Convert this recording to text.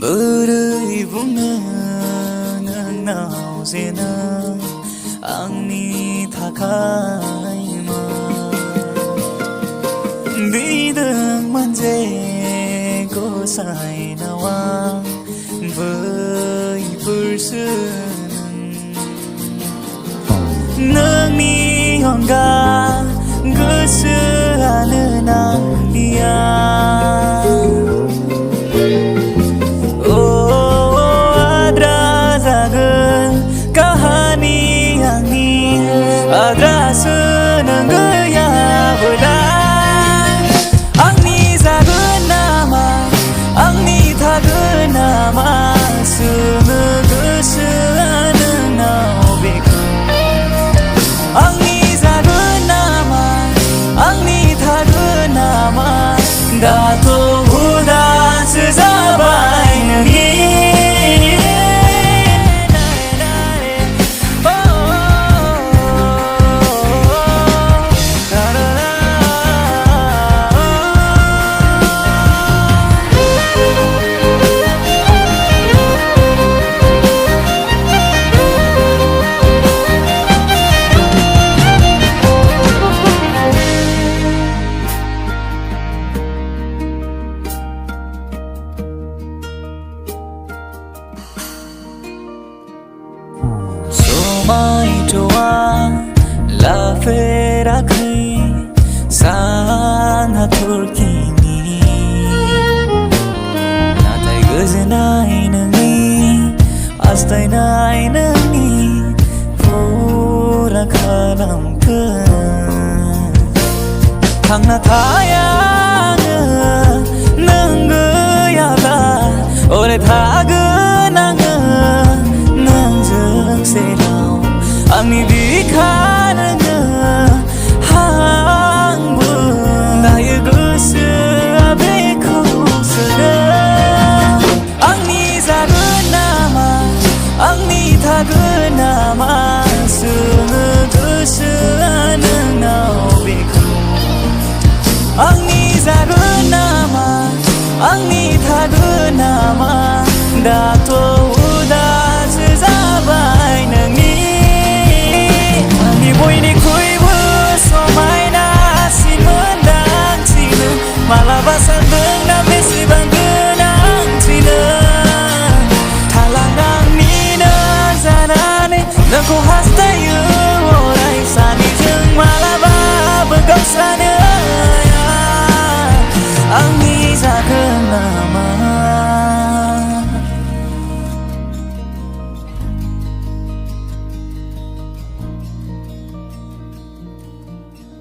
बोरै बुंनो नोंनाव जेनो आंनि थाखायमा बिदोंमोन जे गसाइनाव आं बैफोरसो नोंनि अनगा गोसोआनो नांलिया आद्रासो नों गैयाबोला आंनि जागोन नामा आंनि थागोन नामा सोंनो गोसोआ नोंनाव बेखौ आंनि जागोन नामा आंनि थागोन नामा दाथ' हुदासो जाबाय नोंनि समायथ'आ लाफेराखै सान हाथरखिनि नाथाय गोजोननाय नोंनि हास्थायनाय नोंनि फुरा खालामगोन थांना थाया